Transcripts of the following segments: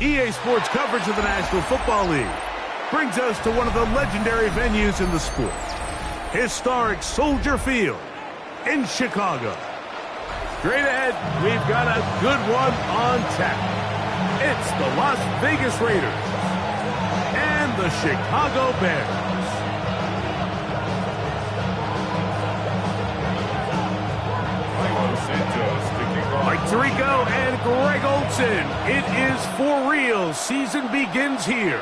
EA Sports coverage of the National Football League brings us to one of the legendary venues in the sport, historic Soldier Field in Chicago. Straight ahead, we've got a good one on tap. It's the Las Vegas Raiders and the Chicago Bears. Mike Tirico and Greg Olsen. It is for real. Season begins here.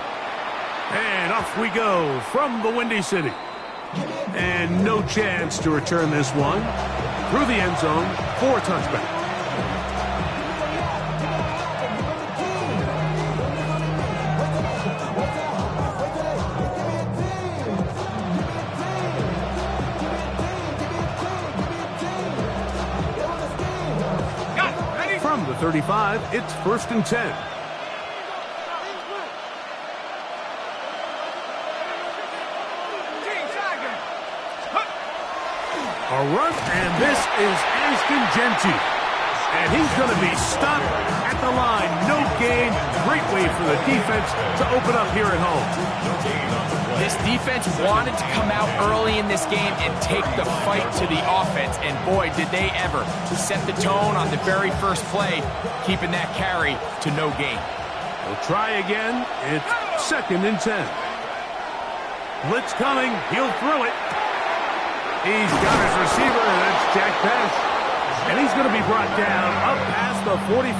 And off we go from the Windy City. And no chance to return this one through the end zone for a touchback. From the 35, it's 1st and 10. A run, and this is Ashton Jeanty. And he's going to be stopped at the line. No gain. Great way for the defense to open up here at home. This defense wanted to come out early in this game and take the fight to the offense. And boy, did they ever. Set the tone on the very first play, keeping that carry to no gain. We'll try again. It's 2nd and 10. Blitz coming. He'll throw it. He's got his receiver, and that's Jack Pass. And he's going to be brought down up past the 45.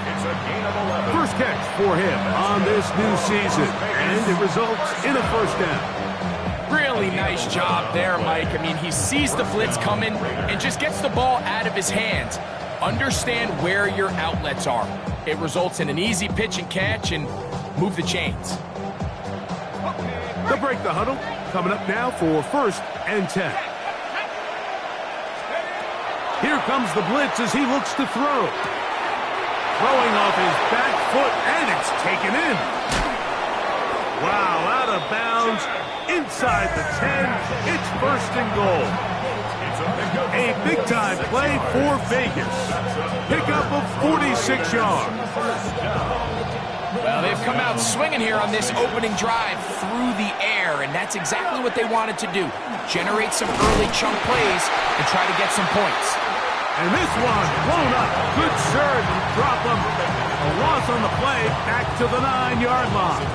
It's a gain of 11. First catch for him on this new season, and it results in a 1st down. Really nice job there, Mike. I mean, he sees the blitz coming and just gets the ball out of his hands. Understand where your outlets are. It results in an easy pitch and catch and move the chains. They'll break the huddle. Coming up now for 1st and 10. Here comes the blitz as he looks to throw. Throwing off his back foot, and it's taken in. Wow, out of bounds, inside the 10. It's 1st and goal. A big-time play for Vegas. Pickup of 46 yards. Well, they've come out swinging here on this opening drive through the air, and that's exactly what they wanted to do. Generate some early chunk plays and try to get some points. And this one blown up. Good serve and drop him. A loss on the play, back to the 9-yard line.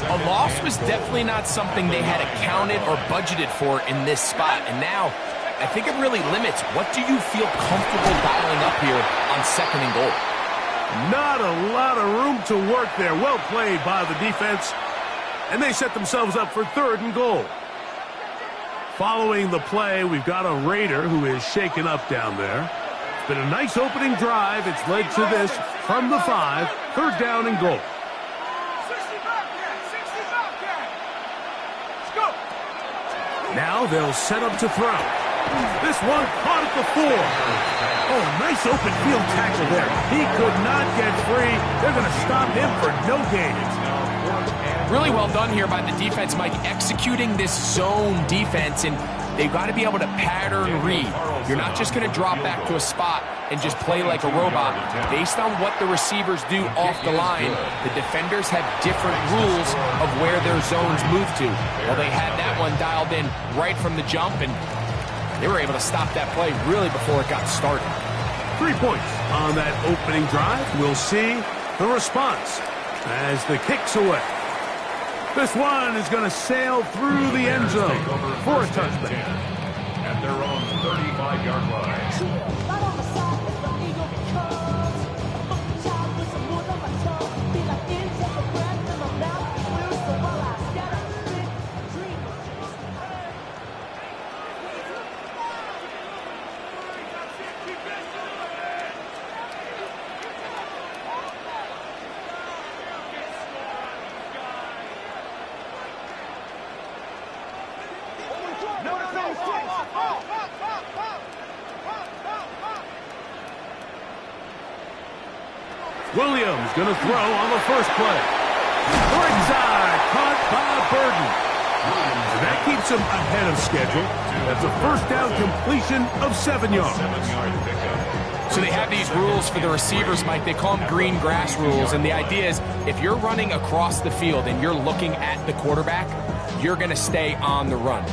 A loss was definitely not something they had accounted or budgeted for in this spot. And now, I think it really limits what do you feel comfortable dialing up here on 2nd and goal. Not a lot of room to work there. Well played by the defense. And they set themselves up for 3rd and goal. Following the play, we've got a Raider who is shaken up down there. It's been a nice opening drive. It's led to this from the 5, 3rd down and goal. Now they'll set up to throw. This one caught at the 4. Oh, nice open field tackle there. He could not get free. They're going to stop him for no gain. Really well done here by the defense, Mike, executing this zone defense, and they've got to be able to pattern read. You're not just going to drop back to a spot and just play like a robot. Based on what the receivers do off the line, the defenders have different rules of where their zones move to. Well, they had that one dialed in right from the jump, and they were able to stop that play really before it got started. 3 points on that opening drive. We'll see the response as the kick's away. This one is going to sail through the end zone for a touchback. At their own 35-yard line. Williams going to throw on the first play. Right side, caught by Burden. And that keeps him ahead of schedule. That's a first down completion of 7 yards. So they have these rules for the receivers, Mike. They call them green grass rules. And the idea is if you're running across the field and you're looking at the quarterback, you're going to stay on the run.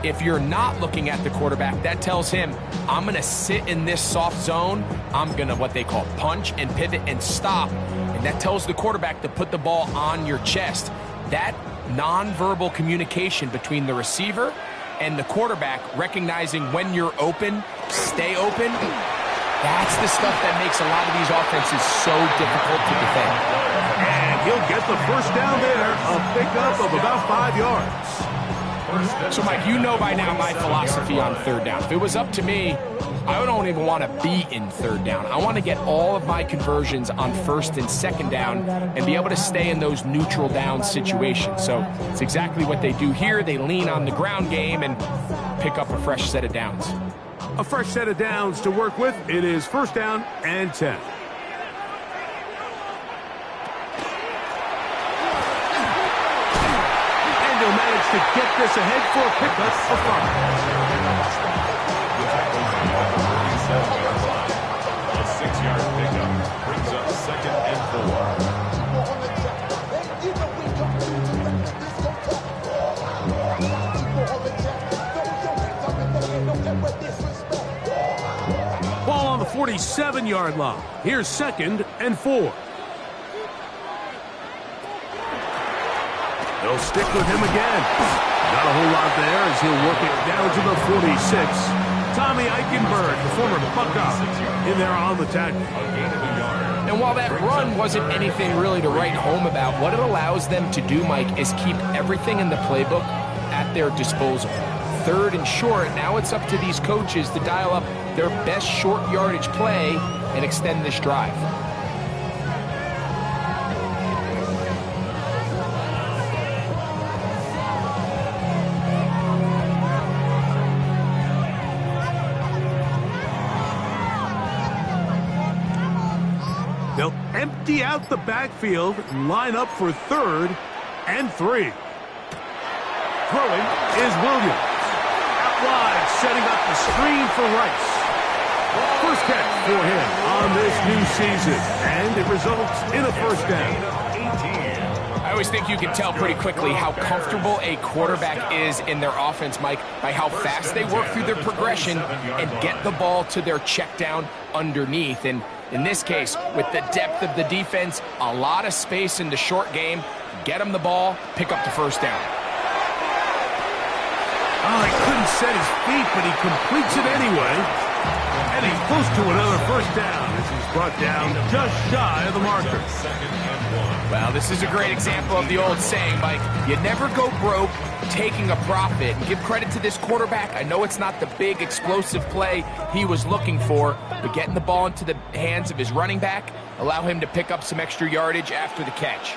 If you're not looking at the quarterback, that tells him, I'm going to sit in this soft zone. I'm going to what they call punch and pivot and stop. And that tells the quarterback to put the ball on your chest. That nonverbal communication between the receiver and the quarterback, recognizing when you're open, stay open, that's the stuff that makes a lot of these offenses so difficult to defend. And he'll get the first down there, a pickup of about 5 yards. So, Mike, you know by now my philosophy on third down. If it was up to me, I don't even want to be in third down. I want to get all of my conversions on first and second down and be able to stay in those neutral down situations. So it's exactly what they do here. They lean on the ground game and pick up a fresh set of downs. A fresh set of downs to work with. It is first down and 10. And he'll manage to get this ahead for a pickup of 5. A 6-yard pickup brings up second and 4. Ball on the 47-yard line. Here's second and 4. They'll stick with him again. Not a whole lot there as he'll work it down to the 46. Tommy Eichenberg, the former Buckeye, in there on the tackle. And while that run wasn't anything really to write home about, what it allows them to do, Mike, is keep everything in the playbook at their disposal. Third and short, now it's up to these coaches to dial up their best short yardage play and extend this drive. They'll empty out the backfield and line up for third and 3. Throwing is Williams. Out wide, setting up the screen for Rice. First catch for him on this new season, and it results in a first down. I always think you can tell pretty quickly how comfortable a quarterback is in their offense, Mike, by how fast they work through their progression and get the ball to their check down underneath. And in this case, with the depth of the defense, a lot of space in the short game, get them the ball, pick up the first down. Oh, he couldn't set his feet, but he completes it anyway. And he's close to another first down as he's brought down just shy of the marker. Well, this is a great example of the old saying, Mike, you never go broke taking a profit. And give credit to this quarterback. I know it's not the big explosive play he was looking for, but getting the ball into the hands of his running back, allow him to pick up some extra yardage after the catch.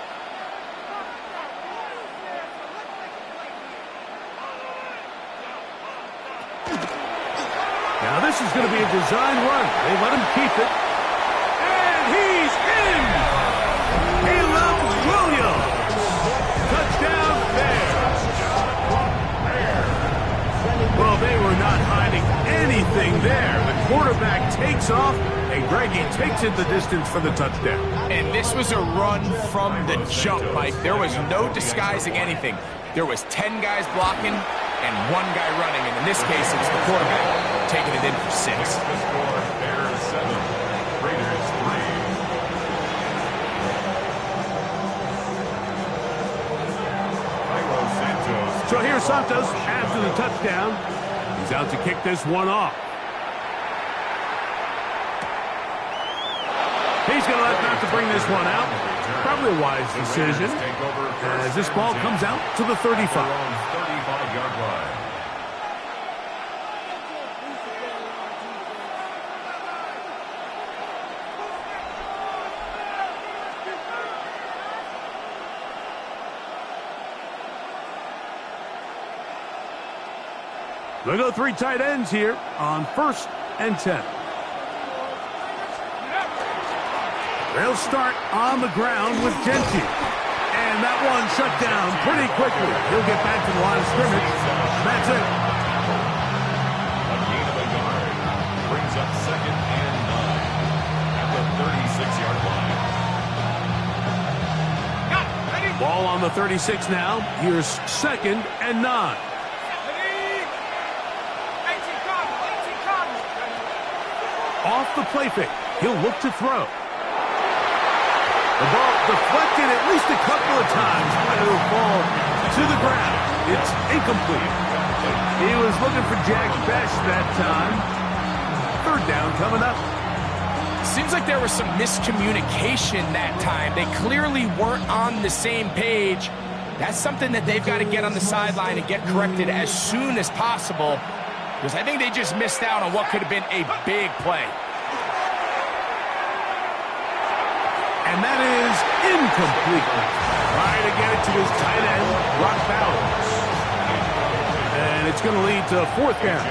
Now this is going to be a design run. They let him keep it. And he's in! Caleb Williams! Touchdown there! Well, they were not hiding anything there. The quarterback takes off, and Greggy takes it the distance for the touchdown. And this was a run from the jump, Mike. There was no disguising anything. There was 10 guys blocking and 1 guy running, and in this case, it's the quarterback taking it in for 6. The score, Bears 7, Raiders 3. So here's Santos after the touchdown. He's out to kick this one off. He's going to let not to bring this one out. Probably a wise decision as this ball comes out to the 35. 35-yard line. They go 3 tight ends here on first and 10. They'll start on the ground with Genty. And And that one shut down pretty quickly. He'll get back to the line of scrimmage. That's it. A gain of a yard brings up 2nd and 9 at the 36-yard line. Ball on the 36 now. Here's 2nd and 9. Off the play fake. He'll look to throw. The ball deflected at least a couple of times, but it'll fall to the ground. It's incomplete. He was looking for Jack Best that time. 3rd down coming up. Seems like there was some miscommunication that time. They clearly weren't on the same page. That's something that they've got to get on the sideline and get corrected as soon as possible, because I think they just missed out on what could have been a big play. And that is incomplete. Trying to get it to his tight end, Brock Bowers. And it's going to lead to 4th down.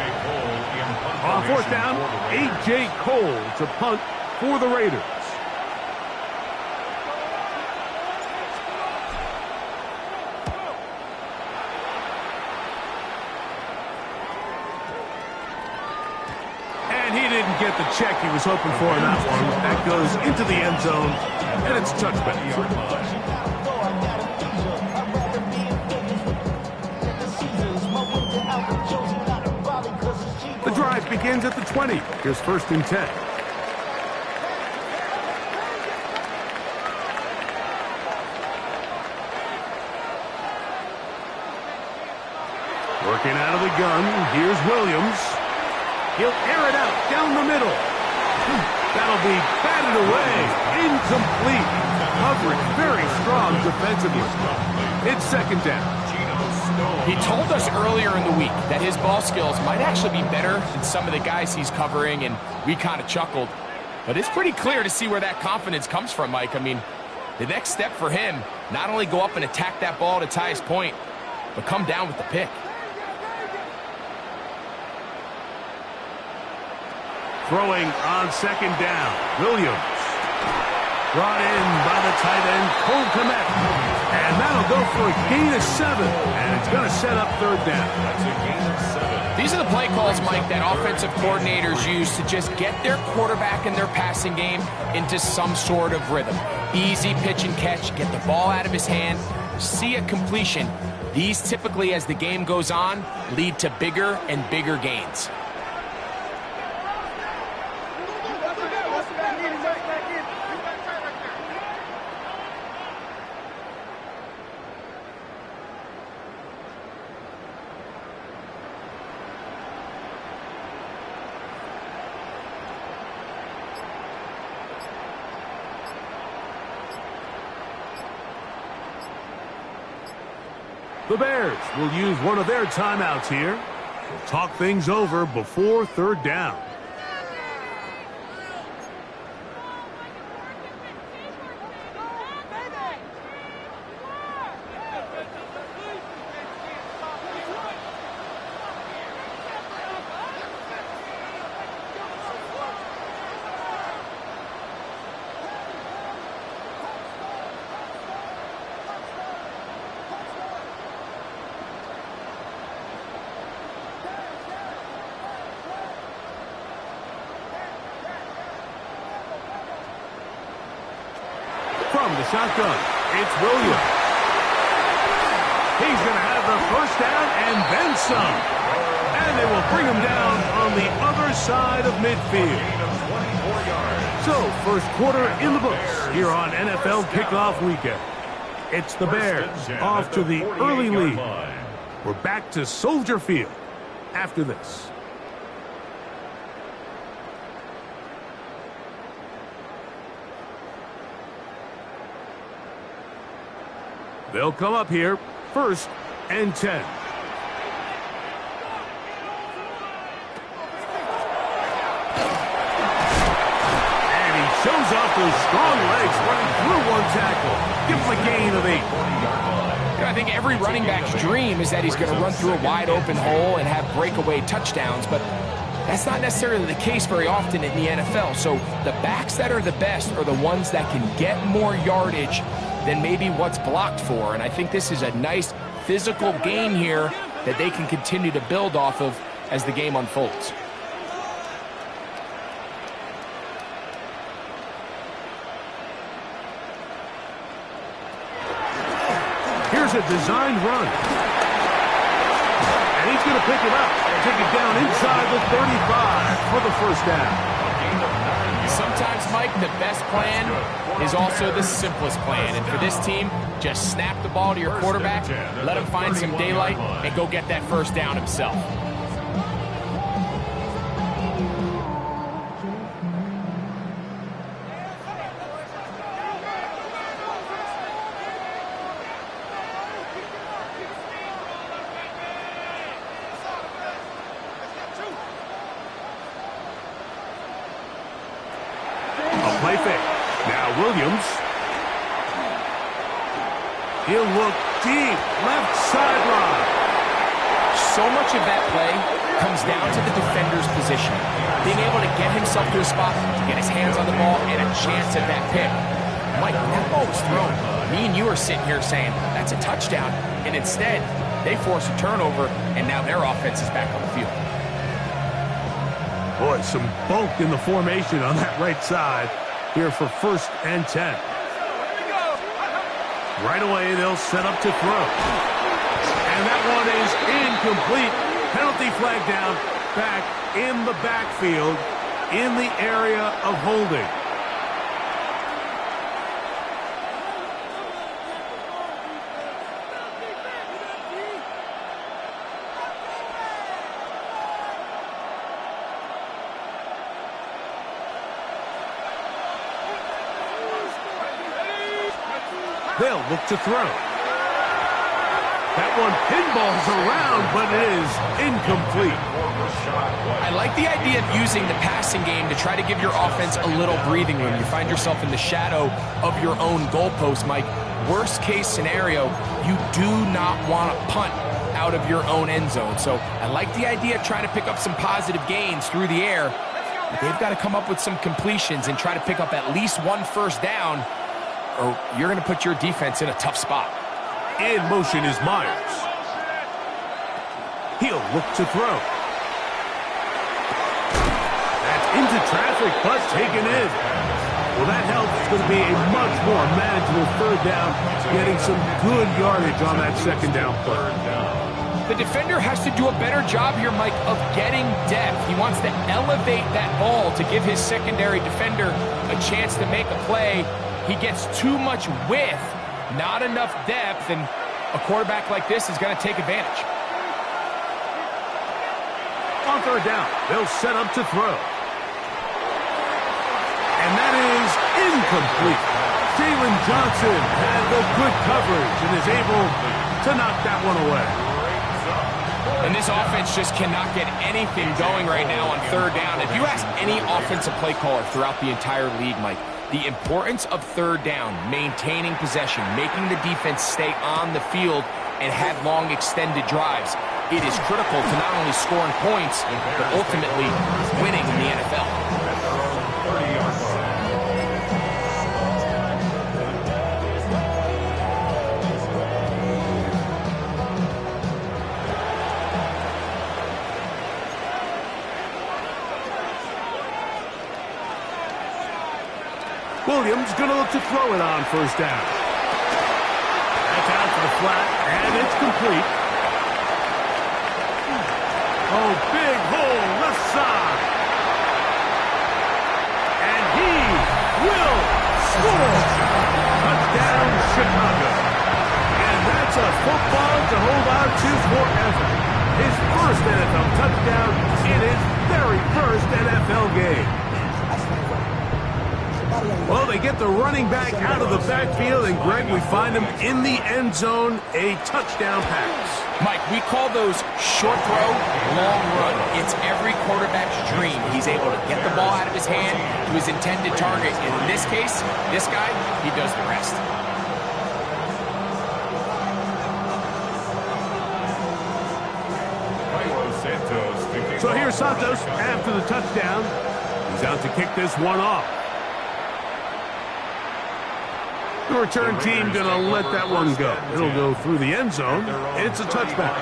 On 4th down, A.J. Cole to punt for the Raiders. And he didn't get the check he was hoping for in that one. That goes into the end zone, and it's touchback. The drive begins at the 20. Here's 1st and 10. Working out of the gun, here's Williams. He'll air it out down the middle. That'll be batted away. Incomplete. Coverage very strong defensively. It's 2nd down. He told us earlier in the week that his ball skills might actually be better than some of the guys he's covering, and we kind of chuckled. But it's pretty clear to see where that confidence comes from, Mike. I mean, the next step for him, not only go up and attack that ball to tie his point, but come down with the pick. Throwing on 2nd down. Williams. Brought in by the tight end, Cole Kmet. And that'll go for a gain of 7. And it's going to set up 3rd down. That's a gain of 7. These are the play calls, Mike, that offensive coordinators use to just get their quarterback and their passing game into some sort of rhythm. Easy pitch and catch, get the ball out of his hand, see a completion. These typically, as the game goes on, lead to bigger and bigger gains. The Bears will use one of their timeouts here. We'll talk things over before 3rd down. From the shotgun, it's Williams. He's going to have the 1st down and then some. And they will bring him down on the other side of midfield. So, 1st quarter in the books here on NFL Kickoff Weekend. It's the Bears off to the early lead. We're back to Soldier Field after this. They'll come up here, 1st and 10. And he shows off those strong legs running through one tackle. Gives a gain of 8. I think every running back's dream is that he's going to run through a wide open hole and have breakaway touchdowns, but that's not necessarily the case very often in the NFL. So the backs that are the best are the ones that can get more yardage than maybe what's blocked for. And I think this is a nice physical game here that they can continue to build off of as the game unfolds. Here's a designed run. And he's going to pick it up and take it down inside the 35 for the first down. Sometimes, Mike, the best plan is also the simplest plan. And for this team, just snap the ball to your quarterback, let him find some daylight, and go get that first down himself. Play fake. Now Williams. He'll look deep. Left sideline. So much of that play comes down to the defender's position. Being able to get himself to a spot, to get his hands on the ball, and a chance at that pick. Mike, when that ball was thrown, me and you are sitting here saying, that's a touchdown. And instead, they force a turnover, and now their offense is back on the field. Boy, some bulk in the formation on that right side. Here for 1st and 10. Right away, they'll set up to throw. And that one is incomplete. Penalty flag down, back in the backfield, in the area of holding. They'll look to throw. That one pinballs around, but it is incomplete. I like the idea of using the passing game to try to give your offense a little breathing room. You find yourself in the shadow of your own goalpost, Mike. Worst case scenario, you do not want to punt out of your own end zone. So I like the idea of trying to pick up some positive gains through the air. But they've got to come up with some completions and try to pick up at least one first down, or you're going to put your defense in a tough spot. In motion is Myers. He'll look to throw. That's into traffic, but taken in. Well, that helps. It's going to be a much more manageable 3rd down, getting some good yardage on that 2nd down play. The defender has to do a better job here, Mike, of getting depth. He wants to elevate that ball to give his secondary defender a chance to make a play. He gets too much width, not enough depth, and a quarterback like this is going to take advantage. On 3rd down, they'll set up to throw. And that is incomplete. Jalen Johnson had the good coverage and is able to knock that one away. And this offense just cannot get anything going right now on 3rd down. If you ask any offensive play caller throughout the entire league, Mike, the importance of 3rd down, maintaining possession, making the defense stay on the field and have long extended drives, it is critical to not only scoring points, but ultimately winning in the NFL. Williams going to look to throw it on 1st down. That's out to the flat, and it's complete. Oh, big hole left side. And he will score. Touchdown, Chicago. And that's a football to hold on to forever. His first NFL touchdown in his very first NFL game. Well, they get the running back out of the backfield, and Greg, we find him in the end zone, a touchdown pass. Mike, we call those short throw, long run. It's every quarterback's dream. He's able to get the ball out of his hand to his intended target. And in this case, this guy, he does the rest. So here's Santos after the touchdown. He's out to kick this one off. The return team going to let that one go. It'll go through the end zone. It's a touchback.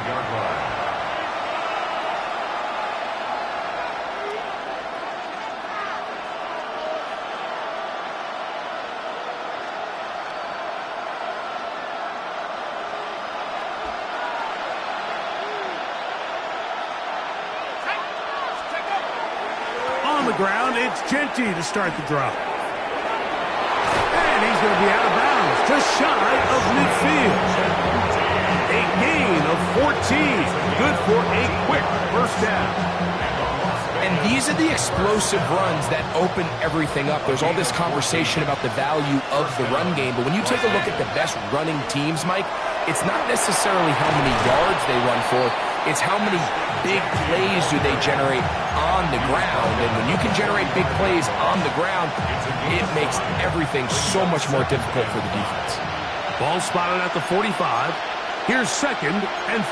On the ground, it's Genty to start the drive. And he's going to be out of bounds, just shy of midfield. A gain of 14. Good for a quick first down. And these are the explosive runs that open everything up. There's all this conversation about the value of the run game, but when you take a look at the best running teams, Mike, it's not necessarily how many yards they run for, it's how many big plays do they generate on the ground. And when you can generate big plays on the ground, it makes everything so much more difficult for the defense. Ball spotted at the 45. Here's 2nd and 5.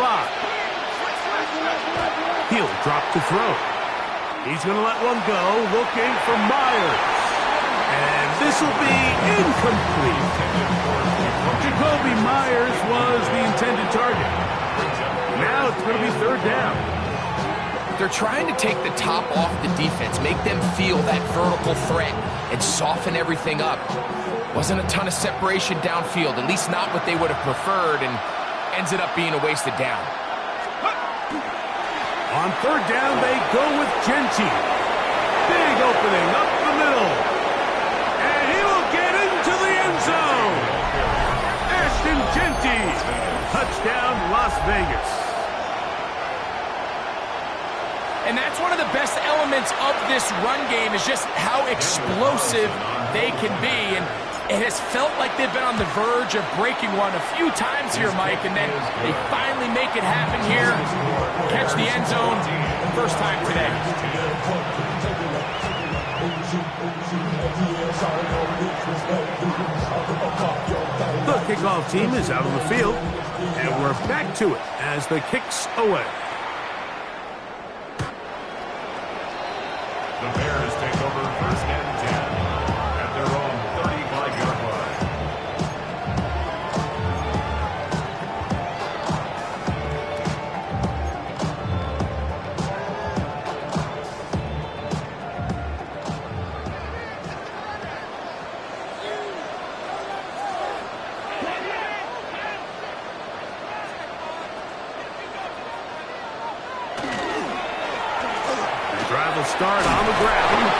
He'll drop to throw. He's going to let one go, looking for Myers. And this will be incomplete. Jakobi Myers was the intended target. Now it's going to be 3rd down. They're trying to take the top off the defense, make them feel that vertical threat, and soften everything up. Wasn't a ton of separation downfield, at least not what they would have preferred, and ends it up being a wasted down. On 3rd down, they go with Genty. Big opening up the middle. And he will get into the end zone. Ashton Genty. Touchdown, Las Vegas. And that's one of the best elements of this run game is just how explosive they can be. And it has felt like they've been on the verge of breaking one a few times here, Mike, and then they finally make it happen here. Catch the end zone, first time today. The kickoff team is out on the field, and we're back to it as the kick's away. The Bears take over 1st and 10 at their own 35-yard line. Start on the ground.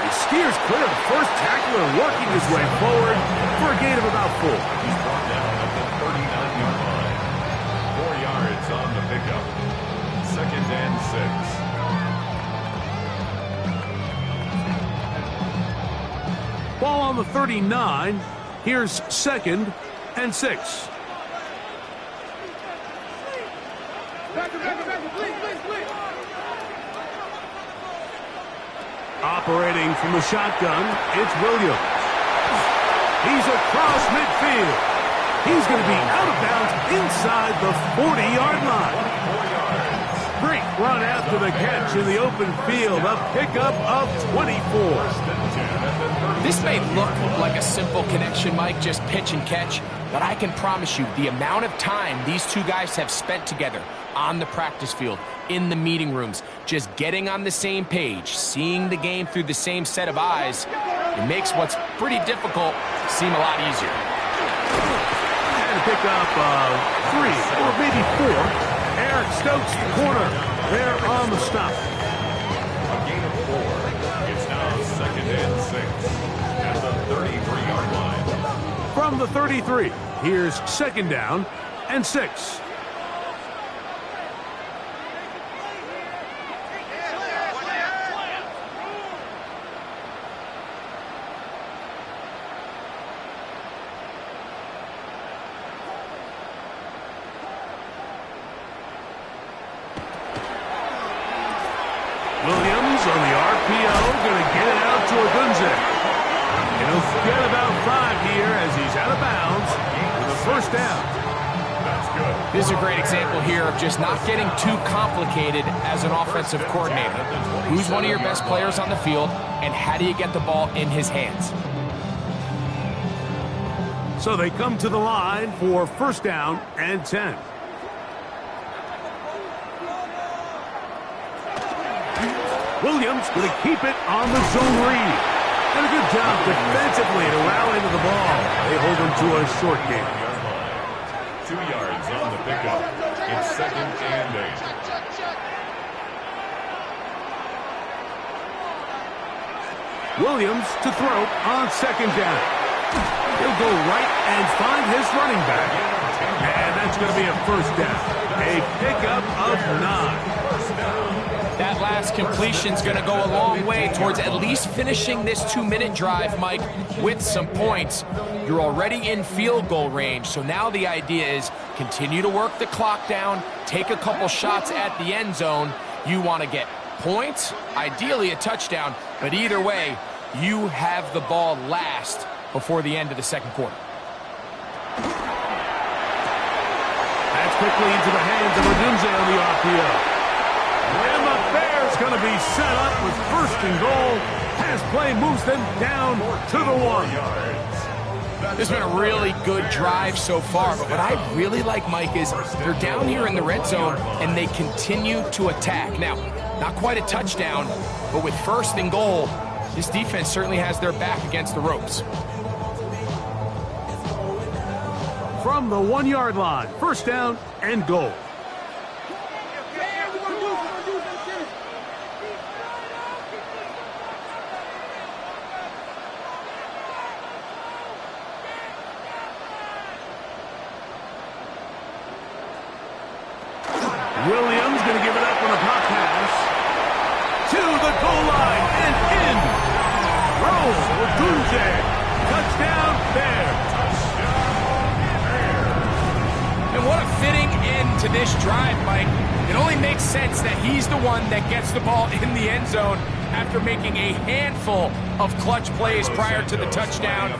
He steers clear of the first tackler, working his way forward for a gain of about 4. He's brought down at the 39-yard line. 4 yards on the pickup. 2nd and 6. Ball on the 39. Here's 2nd and 6. Operating from the shotgun, it's Williams. He's across midfield. He's going to be out of bounds inside the 40-yard line. Great run after the catch in the open field. A pickup of 24. This may look like a simple connection, Mike, just pitch and catch, but I can promise you the amount of time these two guys have spent together on the practice field, in the meeting rooms, just getting on the same page, seeing the game through the same set of eyes, it makes what's pretty difficult seem a lot easier. And a pickup of 3 or maybe 4. Eric Stokes, the corner, there on the stop. A gain of 4. It's now 2nd and 6 at the 33-yard line. From the 33, here's 2nd down and 6. Williams on the RPO, going to get it out to Ogunze. And he'll get about 5 here as he's out of bounds with a first down. That's good. This is a great example here of just not getting too complicated as an offensive coordinator. Who's one of your best players on the field, and how do you get the ball in his hands? So they come to the line for first down and 10. Williams going to keep it on the zone read. And a good job defensively to rally to the ball. They hold him to a short game. 2 yards on the pickup. It's second and 8. Williams to throw on second down. He'll go right and find his running back. And that's going to be a first down. A pickup of 9. That last completion's going to go a long way towards at least finishing this 2-minute drive, Mike, with some points. You're already in field goal range, so now the idea is continue to work the clock down, take a couple shots at the end zone. You want to get points, ideally a touchdown, but either way, you have the ball last before the end of the second quarter. That's quickly into the hands of Odunze on the RPO. And the Bears going to be set up with first and goal. Pass play moves them down to the 1. This has been a really good drive so far, but what I really like, Mike, is they're down here in the red zone and they continue to attack. Now, not quite a touchdown, but with first and goal, this defense certainly has their back against the ropes. From the 1-yard line, first down and goal. Williams going to give it up on a pop pass to the goal line and in. Rose Odunze. Touchdown Bears. And what a fitting end to this drive, Mike. It only makes sense that he's the one that gets the ball in the end zone after making a handful of clutch plays prior to the touchdown.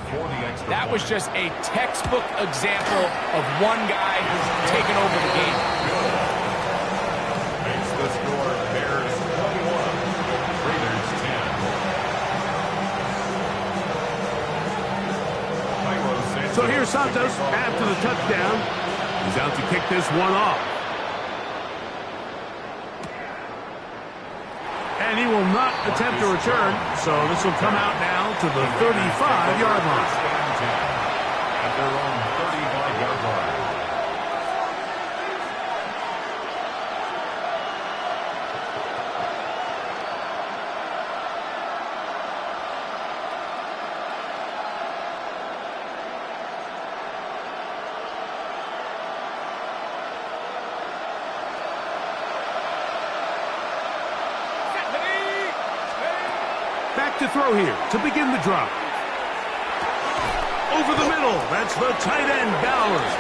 That was just a textbook example of one guy taking over the game. Makes the score Bears 21, Raiders 10. So here's Santos after the touchdown. He's out to kick this one off. And he will not attempt a return, so this will come out now to the 35-yard line. At their own 35-yard line. Back to throw here to begin the drive. Over the middle, that's the tight end, Bowers.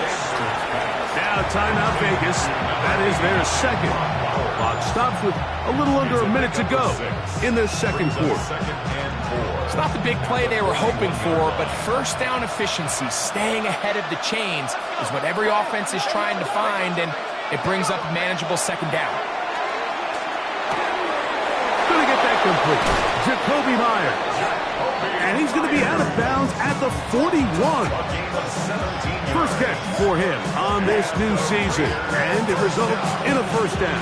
Now timeout Vegas. That is their second. Clock stops with a little under a minute to go in the second quarter. It's not the big play they were hoping for, but first down efficiency, staying ahead of the chains, is what every offense is trying to find, and it brings up a manageable second down. Going to get that complete. Jacoby Myers. And he's going to be out of bounds at the 41. First catch for him on this new season, and it results in a first down.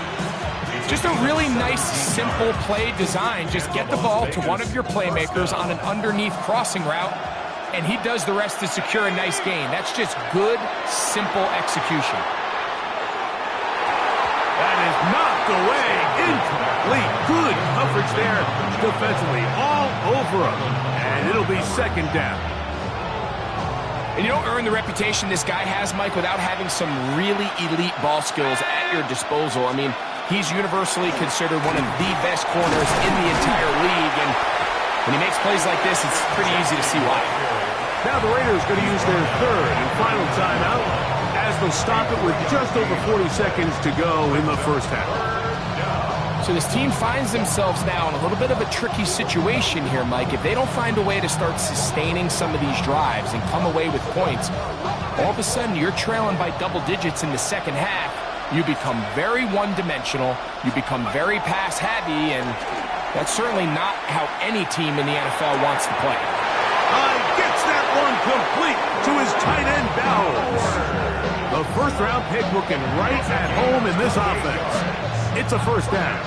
Just a really nice, simple play design. Just get the ball to one of your playmakers on an underneath crossing route, and he does the rest to secure a nice gain. That's just good, simple execution. That is knocked away. Incomplete. Good coverage there defensively. All over him. And it'll be second down. And you don't earn the reputation this guy has, Mike, without having some really elite ball skills at your disposal. I mean, he's universally considered one of the best corners in the entire league. And when he makes plays like this, it's pretty easy to see why. Now the Raiders going to use their third and final timeout as they'll stop it with just over 40 seconds to go in the first half. So this team finds themselves now in a little bit of a tricky situation here, Mike. If they don't find a way to start sustaining some of these drives and come away with points, all of a sudden you're trailing by double digits in the second half. You become very one-dimensional. You become very pass-heavy, and that's certainly not how any team in the NFL wants to play. Gets that one complete to his tight end Bowers. The first-round pick looking right at home in this offense. It's a first down.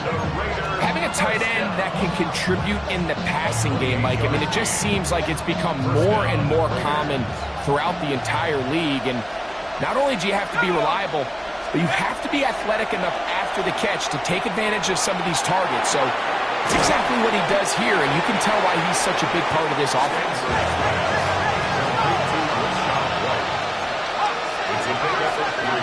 Having a tight end that can contribute in the passing game, Mike, I mean, it just seems like it's become more and more common throughout the entire league. And not only do you have to be reliable, but you have to be athletic enough after the catch to take advantage of some of these targets. So it's exactly what he does here, and you can tell why he's such a big part of this offense. It's a big effort 3.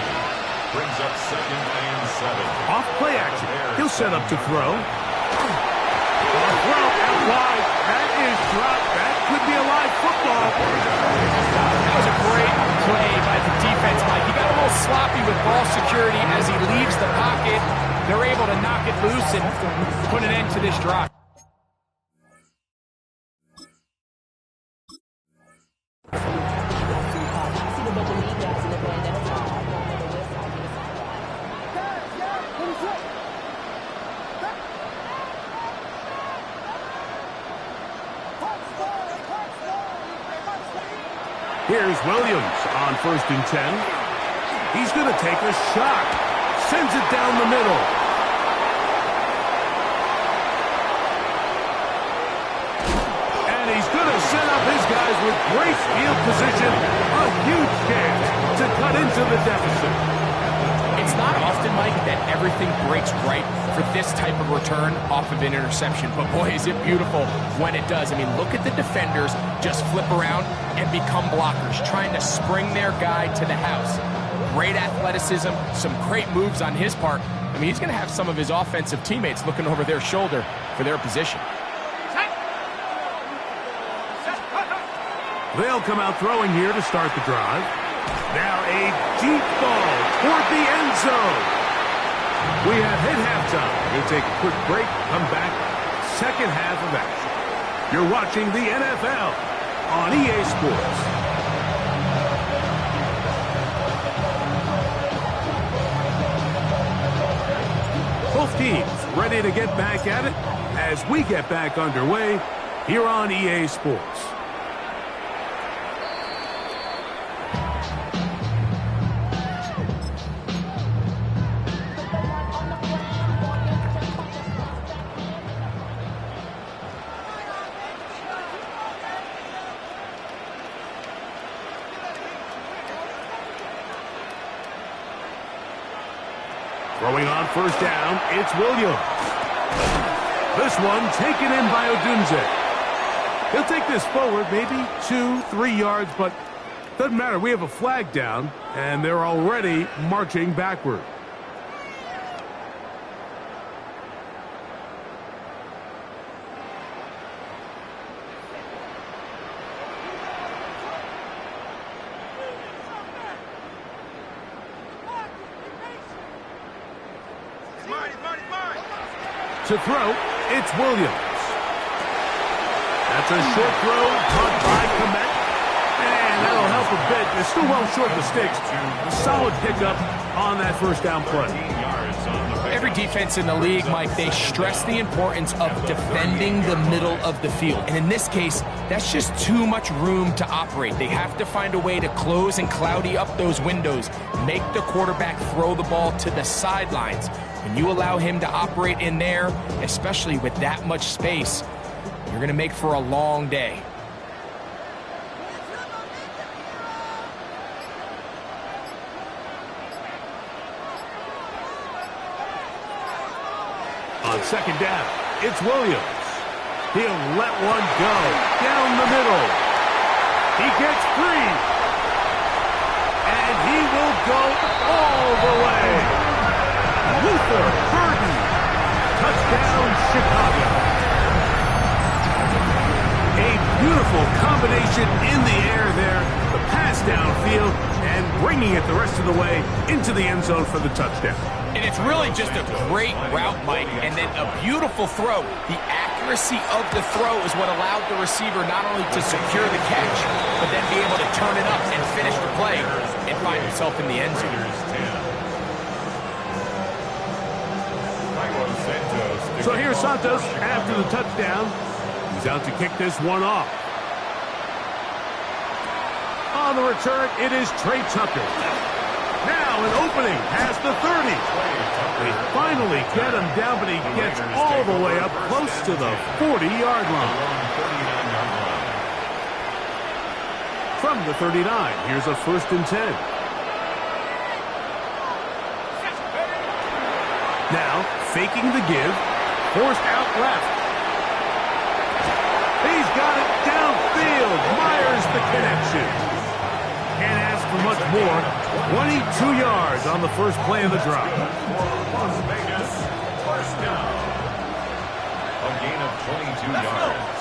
Brings up 2nd and 7. Off play action. He'll set up to throw. Throw out wide. That is dropped. That could be a live football. That was a great play by the defense, Mike. He got a little sloppy with ball security as he leaves the pocket. They're able to knock it loose and put an end to this drive. Here's Williams on 1st and 10. He's going to take a shot. Sends it down the middle. And he's going to set up his guys with great field position. A huge chance to cut into the deficit. It's not often, Mike, that everything breaks right for this type of return off of an interception. But boy, is it beautiful when it does. I mean, look at the defenders just flip around and become blockers, trying to spring their guy to the house. Great athleticism, some great moves on his part. I mean, he's going to have some of his offensive teammates looking over their shoulder for their position. They'll come out throwing here to start the drive. Now a deep ball toward the end zone. We have hit halftime. We'll take a quick break, come back, second half of action. You're watching the NFL on EA Sports. Both teams ready to get back at it as we get back underway here on EA Sports. Throwing on first down, it's Williams. This one taken in by Odunze. He'll take this forward, maybe 2-3 yards, but doesn't matter. We have a flag down, and they're already marching backward. To throw, it's Williams. That's a short throw, caught by Kmet. And that'll help a bit. They're still well short of the sticks. A solid pickup on that first down play. Every defense in the league, Mike, they stress the importance of defending the middle of the field. And in this case, that's just too much room to operate. They have to find a way to close and cloudy up those windows, make the quarterback throw the ball to the sidelines. When you allow him to operate in there, especially with that much space, you're going to make for a long day. On second down, it's Williams. He'll let one go down the middle. He gets free. And he will go all the way. Luther Burden. Touchdown, Chicago. A beautiful combination in the air there. The pass downfield and bringing it the rest of the way into the end zone for the touchdown. And it's really just a great route, Mike, and then a beautiful throw. The accuracy of the throw is what allowed the receiver not only to secure the catch, but then be able to turn it up and finish the play and find himself in the end zone. So here's Santos after the touchdown. He's out to kick this one off. On the return, it is Trey Tucker. Now an opening past the 30. They finally get him down, but he gets all the way up close to the 40-yard line. From the 39, here's a 1st and 10. Now, faking the give, forced out left. He's got it downfield. Myers the connection. Can't ask for much more. 22 yards on the first play of the drive. Las Vegas, first down. A gain of 22 yards.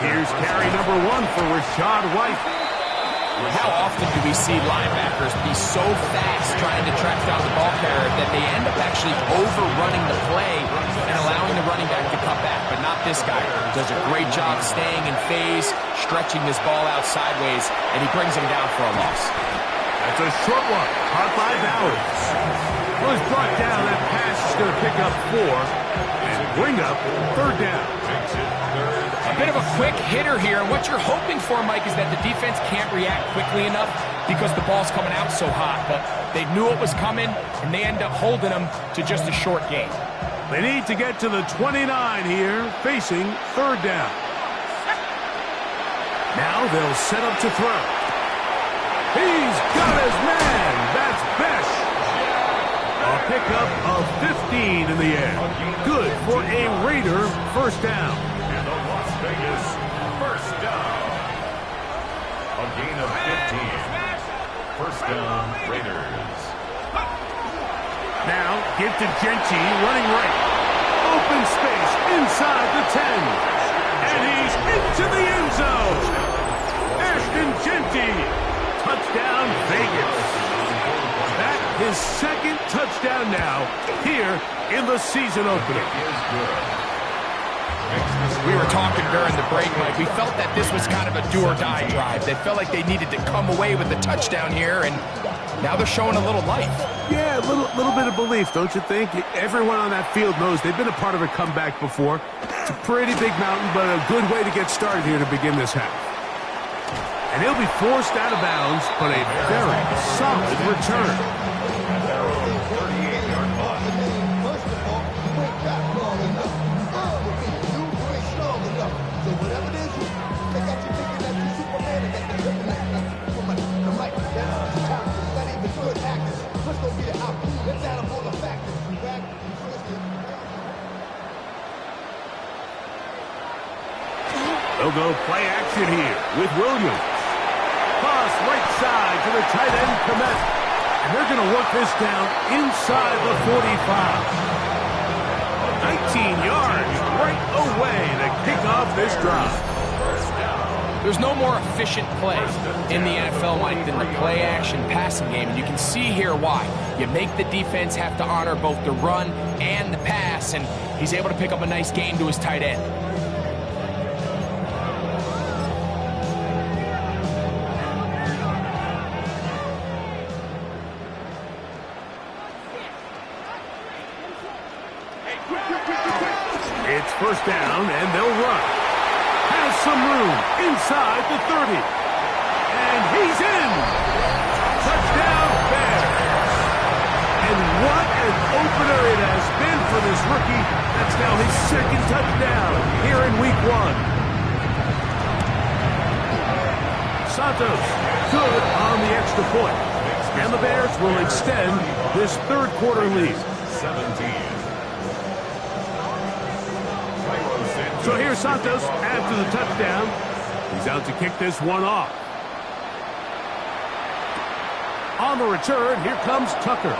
Here's carry number 1 for Rachaad White. How often do we see linebackers be so fast trying to track down the ball carrier that they end up actually overrunning the play and allowing the running back to cut back? But not this guy. Does a great job staying in phase, stretching this ball out sideways, and he brings him down for a loss. That's a short one, caught by Bowers. Was brought down. That pass is going to pick up 4 and bring up 3rd down. A bit of a quick hitter here, and what you're hoping for, Mike, is that the defense can't react quickly enough because the ball's coming out so hot. But they knew it was coming, and they end up holding them to just a short gain. They need to get to the 29 here, facing 3rd down. Now they'll set up to throw. He's got his man. That's Besh. A pickup of 15 in the air. Good for a Raider 1st down. And the Las Vegas first down. A gain of 15. First down, Raiders. Now, give to Genty, running right. Open space inside the 10. And he's into the end zone. Ashton Genty. Touchdown, Vegas. That his 2nd touchdown now here in the season opener. We were talking during the break, Mike. We felt that this was kind of a do-or-die drive. They felt like they needed to come away with the touchdown here, and now they're showing a little life. Yeah, a little bit of belief, don't you think? Everyone on that field knows they've been a part of a comeback before. It's a pretty big mountain, but a good way to get started here to begin this half. And he'll be forced out of bounds, but a very solid return. They'll go play action here with Williams. Pass right side to the tight end, Kmet. And they're going to work this down inside the 45. 19 yards right away to kick off this drive. There's no more efficient play in the NFL, Mike, than the play-action passing game. And you can see here why. You make the defense have to honor both the run and the pass, and he's able to pick up a nice gain to his tight end. It's 1st down, and they'll run. Has some room inside the 30. And he's in. Touchdown, Bears. And what an opener it has been for this rookie. That's now his 2nd touchdown here in Week 1. Santos, good on the extra point. And the Bears will extend this 3rd quarter lead. 17. So here's Santos after the touchdown. He's out to kick this one off. On the return, here comes Tucker.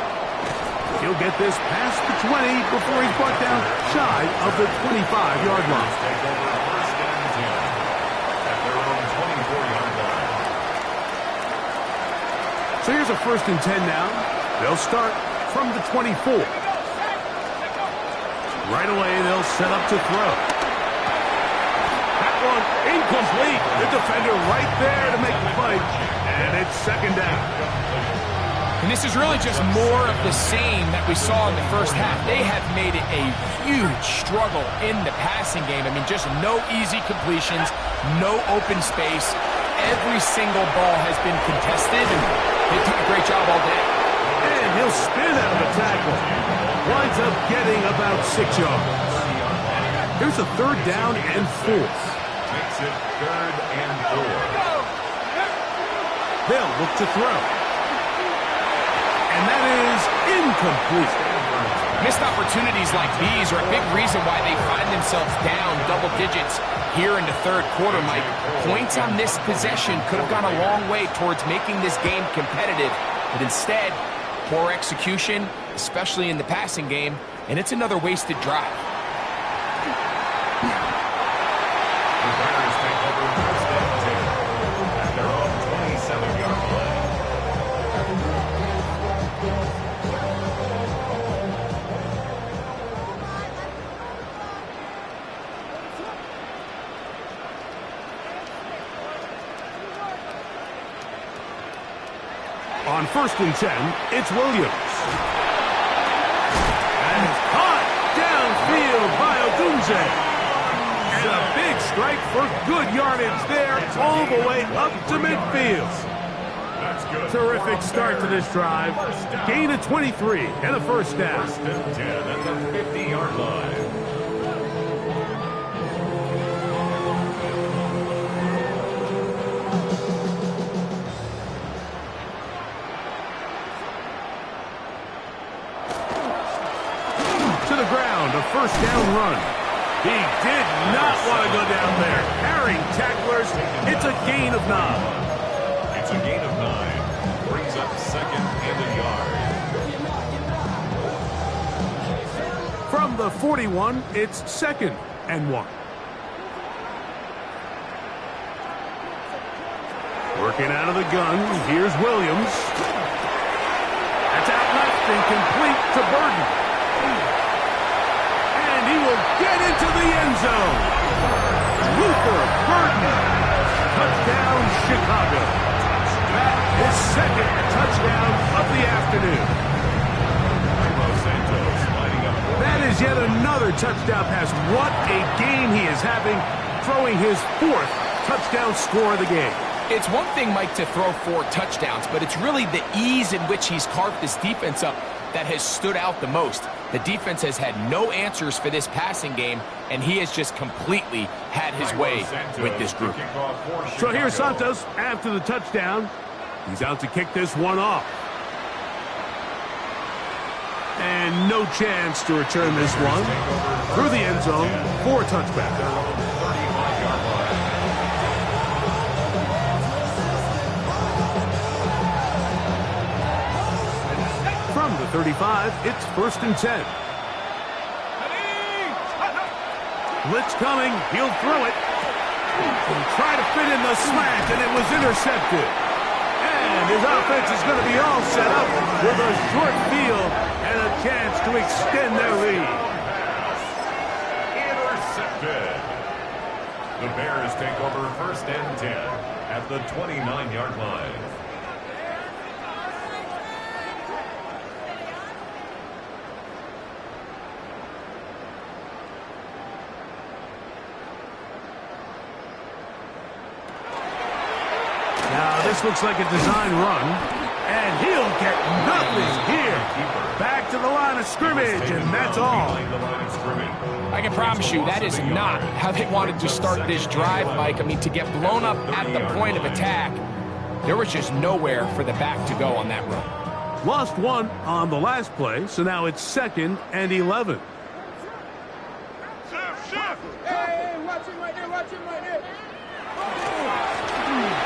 He'll get this past the 20 before he's brought down shy of the 25-yard line. Take over 1st and 10 at their own 24-yard line. So here's a 1st and 10 now. They'll start from the 24. Right away, they'll set up to throw. That one incomplete. The defender right there to make the fight. And it's 2nd down. And this is really just more of the same that we saw in the first half. They have made it a huge struggle in the passing game. I mean, just no easy completions, no open space. every single ball has been contested, and they've done a great job all day. And he'll spin out of the tackle. Winds up getting about 6 yards. Here's a 3rd down and 4. Makes it 3rd and 4. They'll look to throw. And that is incomplete. Missed opportunities like these are a big reason why they find themselves down double digits here in the 3rd quarter, Mike. Points on this possession could have gone a long way towards making this game competitive, but instead, poor execution, especially in the passing game, and it's another wasted drive. The Bears take over 1st and 10 at their own 27-yard line. On 1st and 10, it's Williams. And it's caught downfield by Odunze. And a big strike for good yardage there all the way up to midfield. That's good. Terrific start to this drive. Gain of 23 and a 1st down. 1st and 10 at the 50-yard line. To the ground, a 1st down run. He did not want to go down there. Carrying tacklers, it's a gain of 9. It's a gain of 9. Brings up 2nd and a yard. From the 41, it's 2nd and 1. Working out of the gun, here's Williams. That's out left and complete to Burton. And he will get into the end zone. Luther Burton. Touchdown, Chicago. That is 2nd touchdown of the afternoon. Los Santos lining up. That is yet another touchdown pass. What a game he is having, throwing his 4th touchdown score of the game. It's one thing, Mike, to throw 4 touchdowns, but it's really the ease in which he's carved this defense up that has stood out the most. The defense has had no answers for this passing game, and he has just completely had his way with this group. So here's Santos after the touchdown. He's out to kick this one off. And no chance to return this one. Through the end zone for a touchback. From the 35, it's 1st and 10. Blitz coming. He'll throw it. And try to fit in the slant, and it was intercepted. And his offense is going to be all set up with a short field and a chance to extend their lead. Intercepted. The Bears take over 1st and 10 at the 29-yard line. Now this looks like a design run, and he'll get nothing here. Back to the line of scrimmage, and that's all. I can promise you that is not how they wanted to start this drive, Mike. I mean, to get blown up at the point of attack, there was just nowhere for the back to go on that run. Lost 1 on the last play, so now it's 2nd and 11.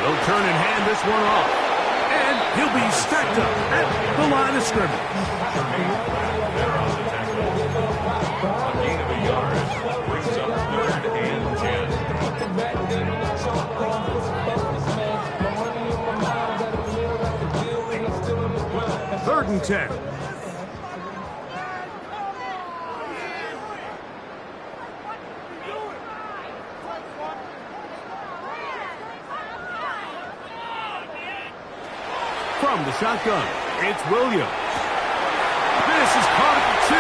They'll turn and hand this one off. And he'll be stacked up at the line of scrimmage. A gain of a yard brings up 3rd and 10. 3rd and 10. From the shotgun, it's Williams. This is caught at the 2.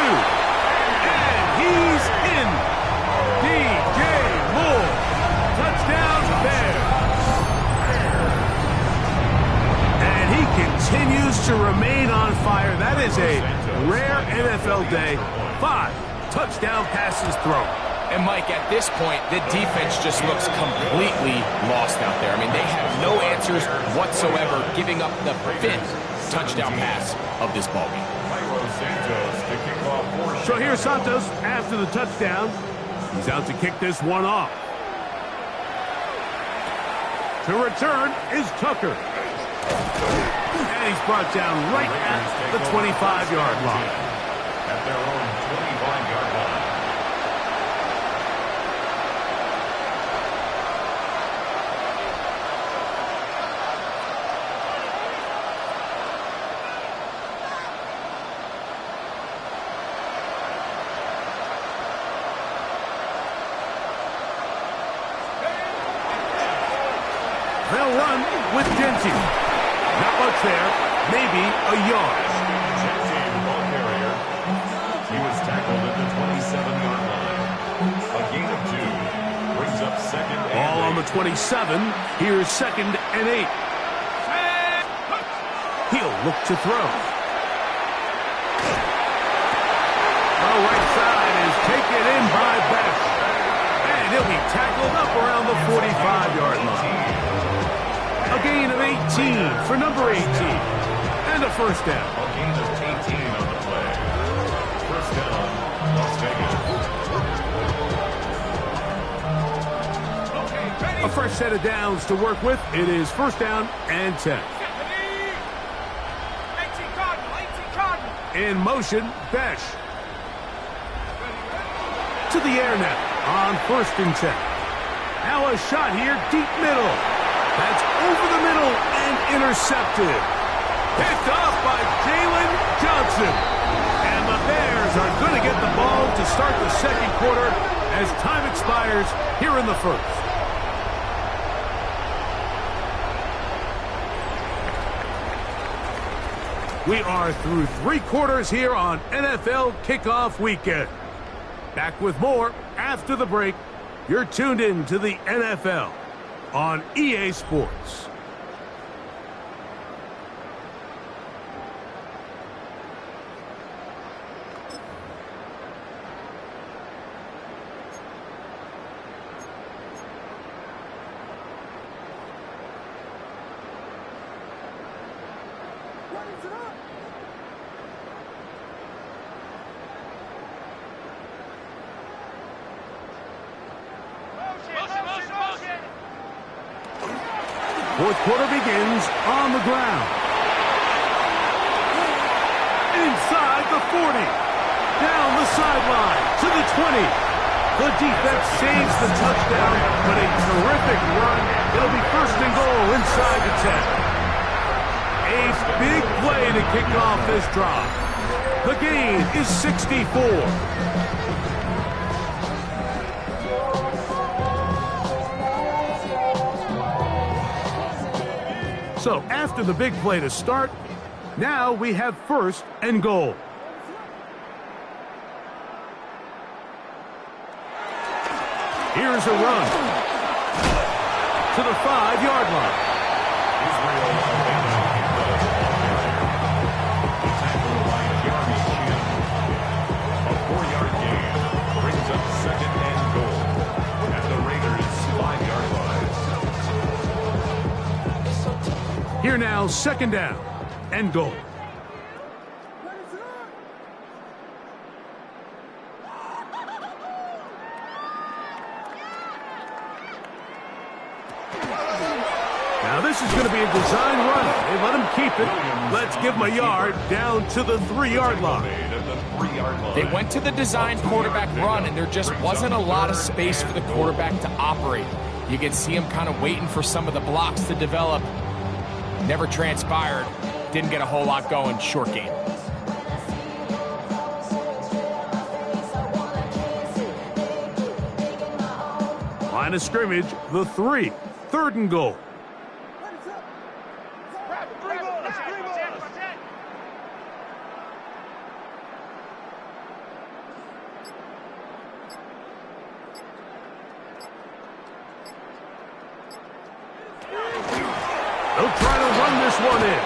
And he's in. DJ Moore. Touchdown, Bears. should remain on fire. That is a rare NFL day. 5 touchdown passes thrown. And Mike, at this point, the defense just looks completely lost out there. I mean, they have no answers whatsoever, giving up the 5th touchdown pass of this ballgame. So here's Santos after the touchdown. He's out to kick this one off. To return is Tucker. And he's brought down right at the 25-yard line. At their own 25-yard line. They'll run with Genty. Not much there. Maybe a yard. Genty, ball carrier. He was tackled at the 27-yard line. A gain of 2. Brings up second and Ball 8. on the 27. Here's second and 8. He'll look to throw. The right side is taken in by Besh. And he'll be tackled up around the 45-yard line. A gain of 18 for number 18. And a first down. A gain of 18 on the play. First down, Las Vegas. A fresh set of downs to work with. It is first down and 10. In motion, Besh. To the air now on first and 10. Now a shot here, deep middle. That's over the middle and intercepted. Picked off by Jalen Johnson. And the Bears are going to get the ball to start the second quarter as time expires here in the first. We are through 3 quarters here on NFL Kickoff Weekend. Back with more after the break. You're tuned in to the NFL on EA Sports. Fourth quarter begins on the ground. Inside the 40. Down the sideline to the 20. The defense saves the touchdown, but a terrific run. It'll be first and goal inside the 10. A big play to kick off this drive. The gain is 64. So after the big play to start, now we have first and goal. Here's a run to the 5-yard line. A 4-yard gain brings up second and goal at the Raiders' 5-yard line. Here now, second down and goal. Now this is going to be a design run. They let him keep it. Let's give him a yard down to the 3-yard line. They went to the design quarterback run, and there just wasn't a lot of space for the quarterback to operate. You can see him kind of waiting for some of the blocks to develop. Never transpired. Didn't get a whole lot going. Short game. Line of scrimmage, the 3. Third and goal. They'll try to run this one in.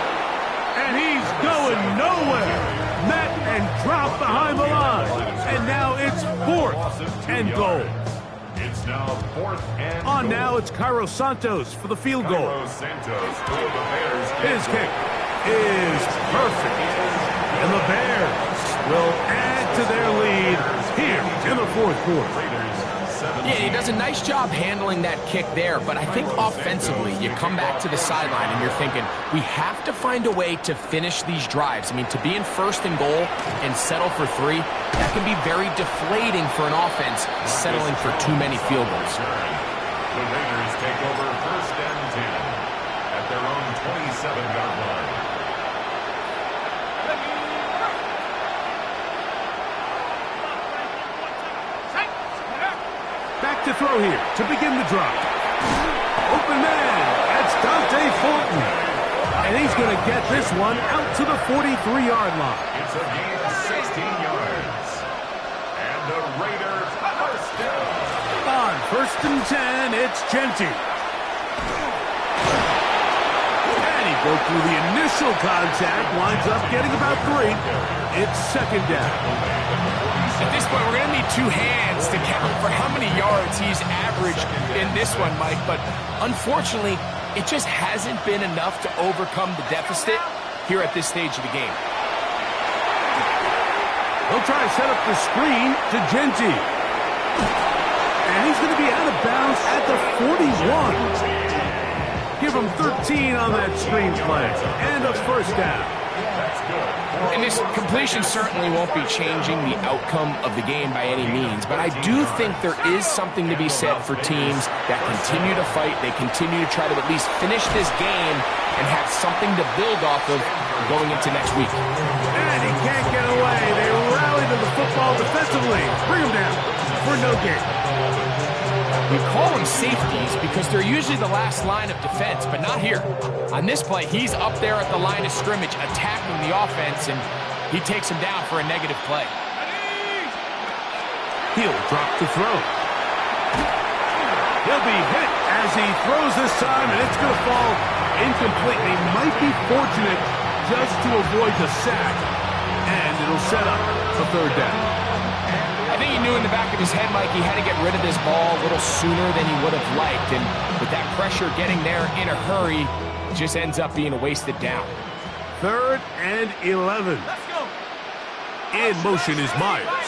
And he's going nowhere. Met and dropped behind the line. And now it's 4th and goal. It's now 4th and On goal. now, it's Cairo Santos for the field goal. Cairo Santos for the Bears. His kick is perfect. And the Bears will add to their lead here in the 4th quarter. Raiders 7. Yeah, he does a nice job handling that kick there, but I think offensively, you come back to the sideline and you're thinking, we have to find a way to finish these drives. I mean, to be in 1st and goal and settle for 3, that can be very deflating for an offense settling for too many field goals. The Raiders take over 1st and 10 at their own 27-yard line. Back to throw here to begin the drive. Open man. That's Dante Fulton. And he's going to get this one out to the 43-yard line. It's a gain of 16 yards. And the Raiders first down. On 1st and 10, it's Genty. And he broke through the initial contact, winds up getting about 3. It's 2nd down. At this point, we're going to need 2 hands to count for how many yards he's averaged in this one, Mike. But unfortunately, it just hasn't been enough to overcome the deficit here at this stage of the game. He'll try to set up the screen to Genty. And he's going to be out of bounds at the 41. Give him 13 on that screen play. And a 1st down. And this completion certainly won't be changing the outcome of the game by any means, but I do think there is something to be said for teams that continue to fight. They continue to try to at least finish this game and have something to build off of going into next week. And he can't get away. They rally to the football defensively. Bring him down for no gain. We call them safeties because they're usually the last line of defense, but not here. On this play, he's up there at the line of scrimmage attacking the offense, and he takes him down for a negative play. He'll drop to throw. He'll be hit as he throws this time, and it's going to fall incomplete. He might be fortunate just to avoid the sack, and it'll set up a 3rd down. I think he knew in the back of his head, Mike, he had to get rid of this ball a little sooner than he would have liked. And with that pressure getting there in a hurry, it just ends up being a wasted down. 3rd and 11. In motion is Myers.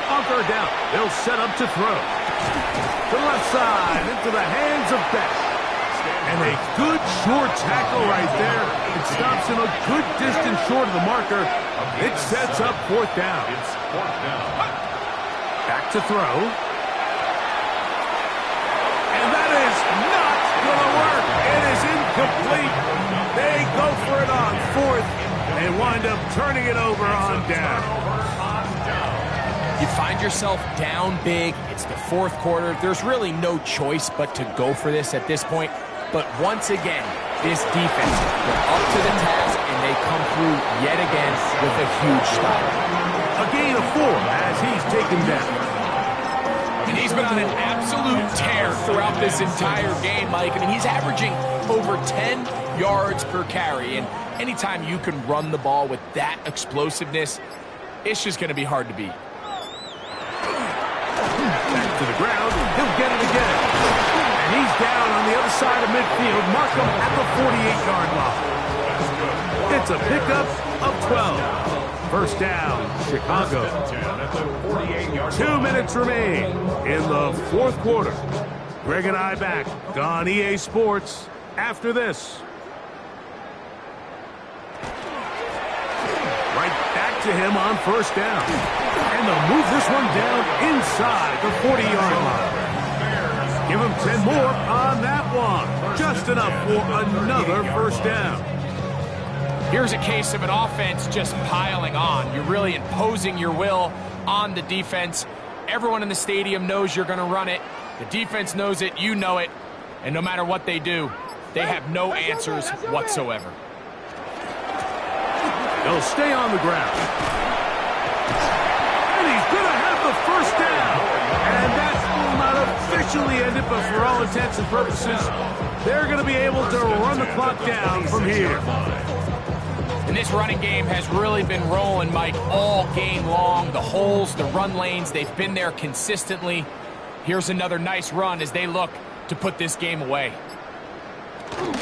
On 3rd down, they'll set up to throw. To the left side, into the hands of Beck. And a good short tackle right there. It stops him a good distance short of the marker. It sets up 4th down. It's 4th down. Back to throw. And that is not going to work. It is incomplete. They go for it on 4th. They wind up turning it over on down. You find yourself down big. It's the 4th quarter. There's really no choice but to go for this at this point. But once again, this defense, they're up to the task, and they come through yet again with a huge stop. A gain of 4 as he's taken down. And he's been on an absolute tear throughout this entire game, Mike. I mean, he's averaging over 10 yards per carry. And anytime you can run the ball with that explosiveness, it's just going to be hard to beat. Back to the ground. He'll get it again. And he's down on the other side of midfield. Mark him at the 48-yard line. It's a pickup of 12. 1st down, Chicago. 2 minutes remain in the 4th quarter. Greg and I back on EA Sports after this. Right back to him on 1st down. And they'll move this one down inside the 40-yard line. Give him 10 more on that one. Just enough for another 1st down. Here's a case of an offense just piling on. You're really imposing your will on the defense. Everyone in the stadium knows you're going to run it. The defense knows it, you know it. And no matter what they do, they have no answers whatsoever. They'll stay on the ground. And he's going to have the 1st down. And that's not a officially ended, but for all intents and purposes, they're going to be able to run the clock down from here. And this running game has really been rolling, Mike, all game long. The holes, the run lanes, they've been there consistently. Here's another nice run as they look to put this game away. They'll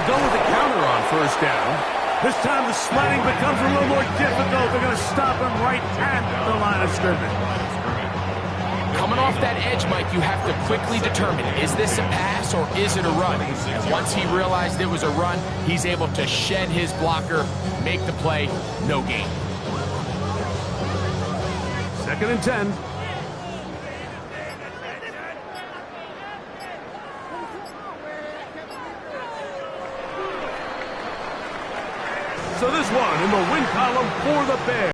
go with the counter on first down. This time the sliding becomes a little more difficult. They're going to stop him right at the line of scrimmage. Coming off that edge, Mike, you have to quickly determine, is this a pass or is it a run? And once he realized it was a run, he's able to shed his blocker, make the play, no gain. 2nd and 10. So this one in the win column for the Bears.